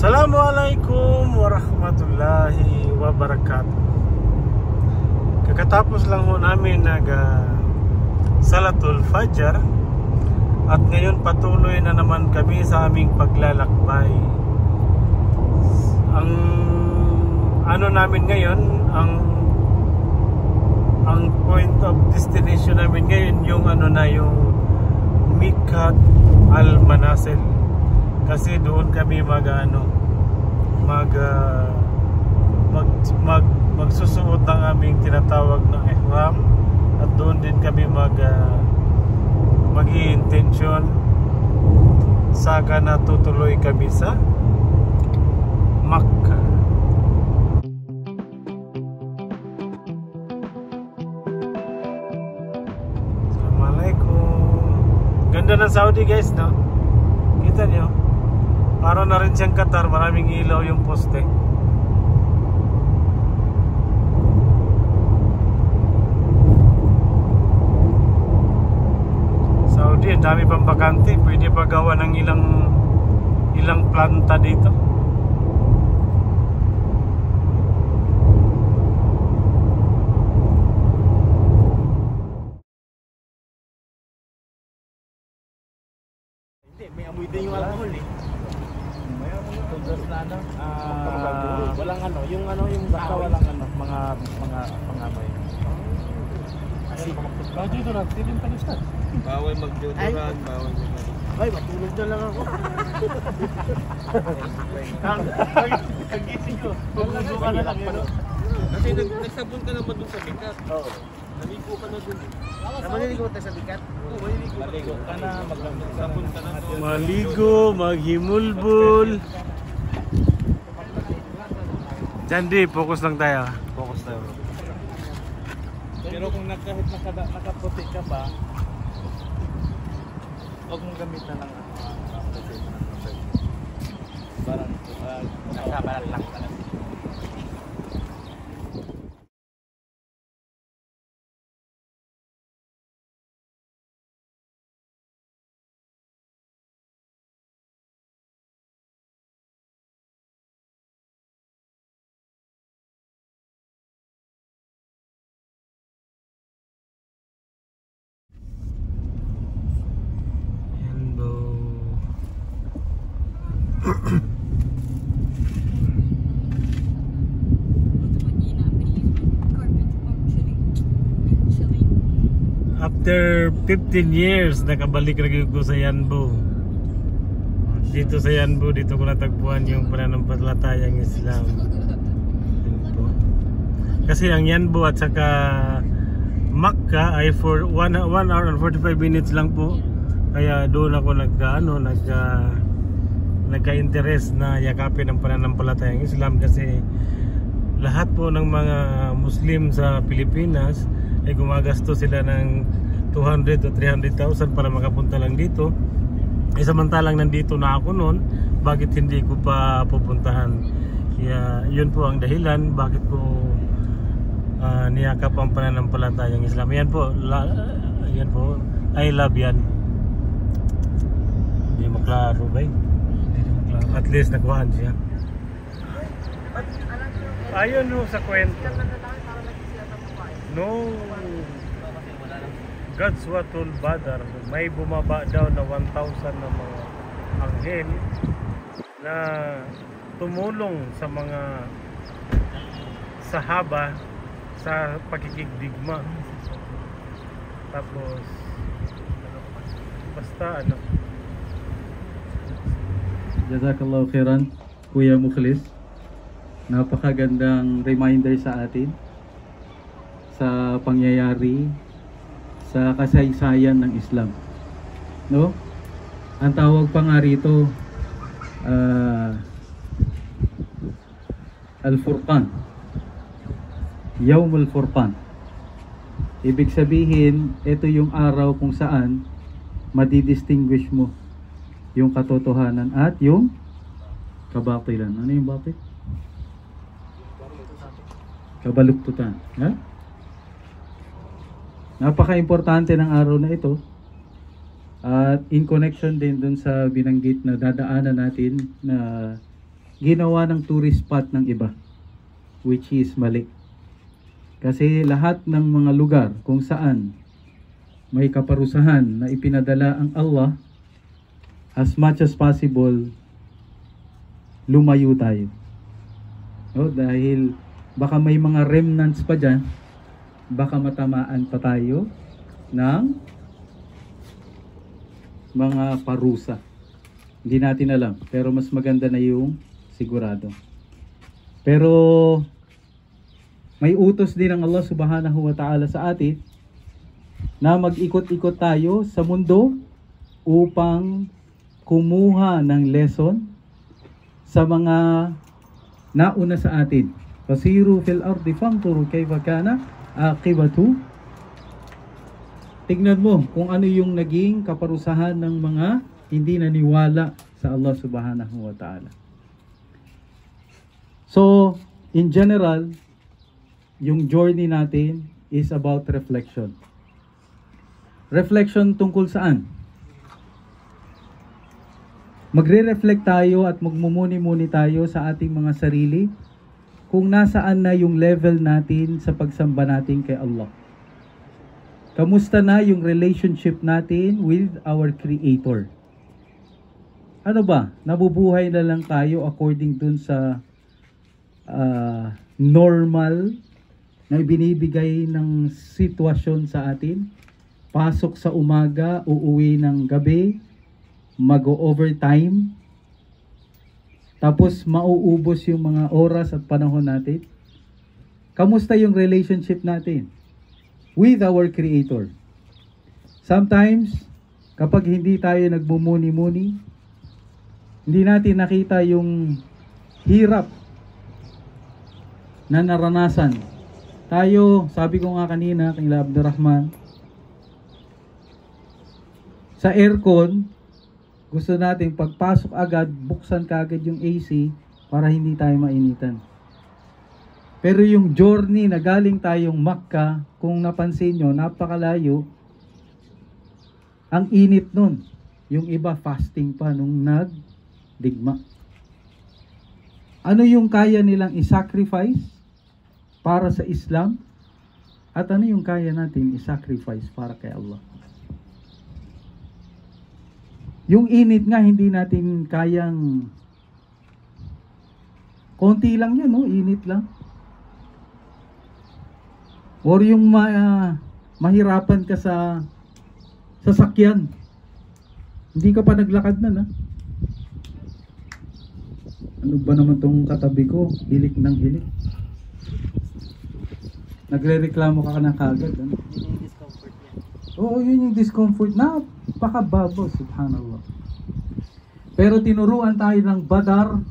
Assalamualaikum warahmatullahi wabarakatuh. Kakatapos lang ho namin Salatul Fajr at ngayon patuloy na naman kami sa aming paglalakbay. Ang ano namin ngayon, ang point of destination namin ngayon yung yung Miqat Al-Manazil. Kasi doon kami magsusuot ng aming tinatawag na ihram at doon din kami mag-i-intention saka natutuloy kami sa Makkah. Assalamualaikum. Ganda ng Saudi guys, no? Kita niyo? Para na rin siyang Qatar, maraming ilaw yung poste. Saudi, ang dami pang bakante. Pwede pa gawa ng ilang planta dito. Hindi, may amoy din yung alcohol eh. Walang yung basta walang mga pangamoy. Bawal dito na, hindi pa nista. Bawal mag-deodorant, bawal mag. Ay, matulog na lang ako. Kagising ko. Tulog ka na lang yun. Kasi nagsabon ka naman dun sa bikat. Oo. Naligo ka na dun. Maliligo ka sa bikat? Oo, maliligo. Maligo ka na, magsabon ka na. Maligo, maghimulbul. Jandy, focus lang tayo. Focus tayo. Pero kung kahit nakaputi ka ba, huwag mong gamitan ng parang nakabalat lang talaga. After 15 years, nakabalik lagi ko sa Yanbu. Dito sa Yanbu, dito ko natagpuan yung pananampalatayang Islam. Kasi ang Yanbu at saka Makkah ay for 1 hour and 45 minutes lang po. Kaya doon ako nagka-interest na yakapin ang pananampalatayang Islam kasi lahat po ng mga Muslim sa Pilipinas ay gumagasto sila ng 200 to 300,000 para makapunta lang dito. Samantalang nandito na ako noon, bakit hindi ko pa pupuntahan? Kaya yun po ang dahilan bakit ko niyakap ang pananampalatayang Islam. Yan po, I love yan. Hindi maklaro ba? At least nakuhaan siya. Ayun no sa kwento. No. Ghazwatul Badr, may bumaba daw na 1,000 na mga anghel na tumulong sa mga sahaba sa pagkikigdigma. Tapos basta Jazakallahu khairan, Kuya Mukhlis. Napakagandang reminder sa atin sa pangyayari sa kasaysayan ng Islam, no? Ang tawag pa nga rito Al-Furqan, Yawmul Furqan. Ibig sabihin, ito yung araw kung saan madidistinguish mo yung katotohanan at yung kabatilan. Ano yung batil? Kabaluktutan. Ha? Napaka-importante ng araw na ito at in connection din dun sa binanggit na dadaanan natin na ginawa ng tourist spot ng iba, which is mali. Kasi lahat ng mga lugar kung saan may kaparusahan na ipinadala ang Allah, as much as possible, lumayo tayo. Dahil baka may mga remnants pa dyan, baka matamaan pa tayo ng mga parusa. Hindi natin alam, pero mas maganda na yung sigurado. Pero may utos din ng Allah subhanahu wa ta'ala sa atin na mag-ikot-ikot tayo sa mundo upang kumuha ng lesson sa mga nauna sa atin. Fasiru fil ardi fanzuru kayfa kana aqibatu. Tignan mo kung ano yung naging kaparusahan ng mga hindi naniwala sa Allah subhanahu wa ta'ala. So, in general, yung journey natin is about reflection. Reflection tungkol saan? Magre-reflect tayo at magmumuni-muni tayo sa ating mga sarili kung nasaan na yung level natin sa pagsamba natin kay Allah. Kamusta na yung relationship natin with our Creator? Ano ba? Nabubuhay na lang tayo according dun sa normal na ibinibigay ng sitwasyon sa atin? Pasok sa umaga, uuwi ng gabi, mag-overtime, tapos mauubos yung mga oras at panahon natin. Kamusta yung relationship natin with our Creator? Sometimes, kapag hindi tayo nagmumuni-muni, hindi natin nakita yung hirap na naranasan. Tayo, sabi ko nga kanina kay Abdurrahman, sa aircon, gusto natin pagpasok agad, buksan kaagad yung AC para hindi tayo mainitan. Pero yung journey na galing tayong Makkah, kung napansin nyo, napakalayo, ang init nun. Yung iba fasting pa nung nagdigma. Ano yung kaya nilang isacrifice para sa Islam? At ano yung kaya natin isacrifice para kay Allah? Yung init nga, hindi natin kayang, konti lang yan, no? Init lang. Or yung mahirapan ka sa sasakyan, hindi ka pa naglakad na, na? Ano ba naman tong katabi ko? Hilik ng hilik. Nagre-reklamo ka na kagad, ano? Oo, yun yung discomfort. Napakababaw, subhanallah. Pero tinuruan tayo ng Badar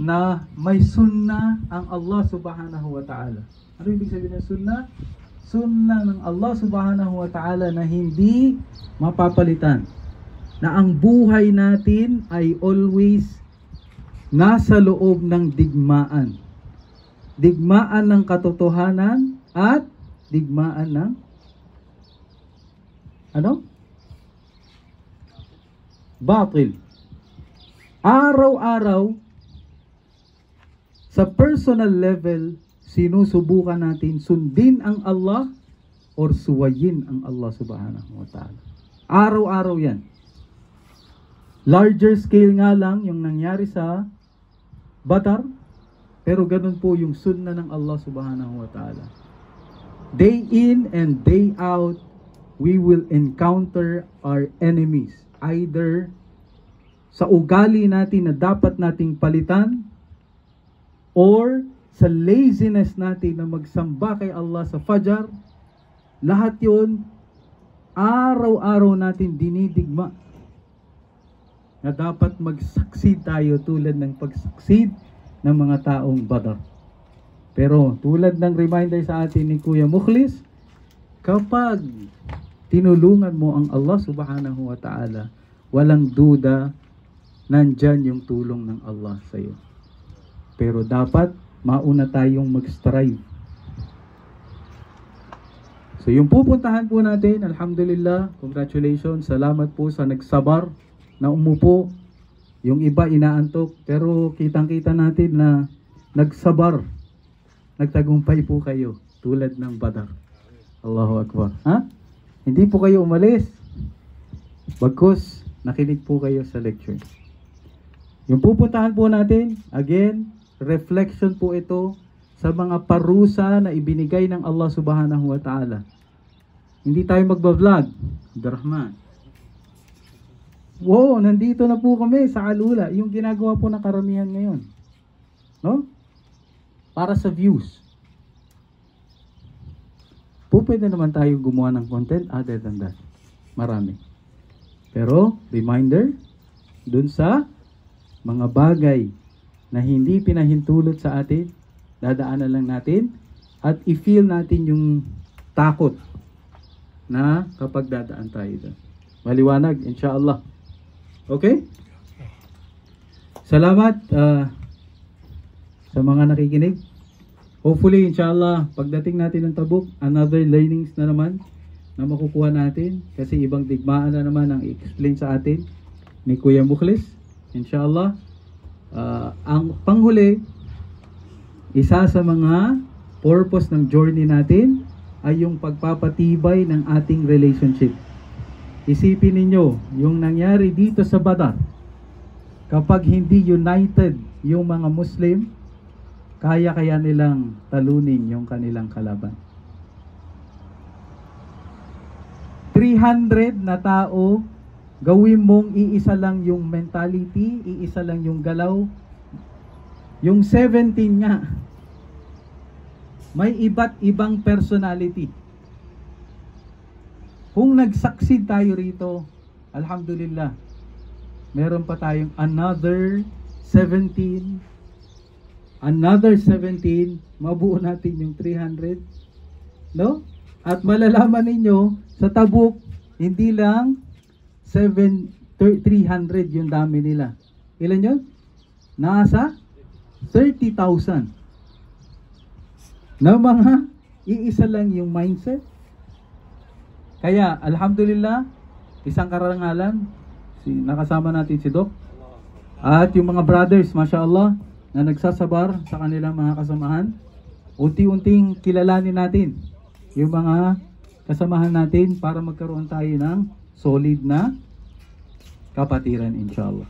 na may sunnah ang Allah subhanahu wa ta'ala. Ano ibig sabihin ng sunnah? Sunnah ng Allah subhanahu wa ta'ala na hindi mapapalitan. Na ang buhay natin ay always nasa loob ng digmaan. Digmaan ng katotohanan at digmaan ng batil. Araw-araw sa personal level, sinusubukan natin sundin ang Allah or suwayin ang Allah subhanahu wa ta'ala. Araw-araw yan. Larger scale nga lang yung nangyari sa Badar, pero ganun po yung sunnah ng Allah subhanahu wa ta'ala. Day in and day out, we will encounter our enemies. Either sa ugali natin na dapat nating palitan, or sa laziness natin na magsamba kay Allah sa Fajr. Lahat yun, araw-araw natin dinidigma na dapat mag-succeed tayo tulad ng pag-succeed ng mga taong Badar. Pero tulad ng reminder sa atin ni Kuya Mukhlis, kapag tinulungan mo ang Allah subhanahu wa ta'ala, walang duda, nandyan yung tulong ng Allah sa iyo. Pero dapat mauna tayong mag-strive. So yung pupuntahan po natin, alhamdulillah, congratulations, salamat po sa nagsabar na umupo. Yung iba inaantok, pero kitang-kita natin na nagsabar, nagtagumpay po kayo tulad ng Badar. Allahu Akbar. Ha? Hindi po kayo umalis. Bagkus, nakinig po kayo sa lecture. Yung pupuntahan po natin, again, reflection po ito sa mga parusa na ibinigay ng Allah Subhanahu wa Ta'ala. Hindi tayo magbablog. Abdurrahman. Wow, nandito na po kami sa Alula. Yung ginagawa po ng karamihan ngayon. No? Para sa views. Pwede naman tayo gumawa ng content other than that. Marami. Pero, reminder, dun sa mga bagay na hindi pinahintulot sa atin, dadaanan lang natin at i-feel natin yung takot na kapag dadaan tayo doon. Maliwanag, insyaAllah. Okay? Salamat sa mga nakikinig. Hopefully, inshallah, pagdating natin ng Tabuk, another learnings na naman na makukuha natin kasi ibang digmaan na naman ang i-explain sa atin ni Kuya Mukhlis. Inshallah, ang panghuli, isa sa mga purpose ng journey natin ay yung pagpapatibay ng ating relationship. Isipin ninyo, yung nangyari dito sa Badar, kapag hindi united yung mga Muslim, kaya nilang talunin yung kanilang kalaban. 300 na tao, gawin mong iisa lang yung mentality, iisa lang yung galaw. Yung 17 nga, may iba't ibang personality. Kung nag-succeed tayo rito, alhamdulillah, meron pa tayong another 17, mabuo natin yung 300, no? At malalaman ninyo, sa Tabuk, hindi lang 300 yung dami nila. Ilan yun? Nasa 30,000. Na mga iisa lang yung mindset. Kaya, alhamdulillah, isang karangalan, nakasama natin si Doc. At yung mga brothers, mashallah, na nagsasabar sa kanilang mga kasamahan. Unti-unting kilalanin natin yung mga kasamahan natin para magkaroon tayo ng solid na kapatiran, inshallah.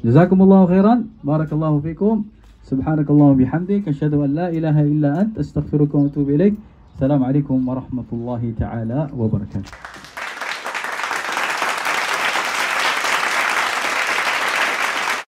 Jazakumullahu khairan. Barakallahu fikum. Subhanakallahu bihamdik. Asyhadu an la ilaha illa ant. Astaghfiruka wa atubu ilaik. Assalamualaikum warahmatullahi ta'ala wabarakatuh.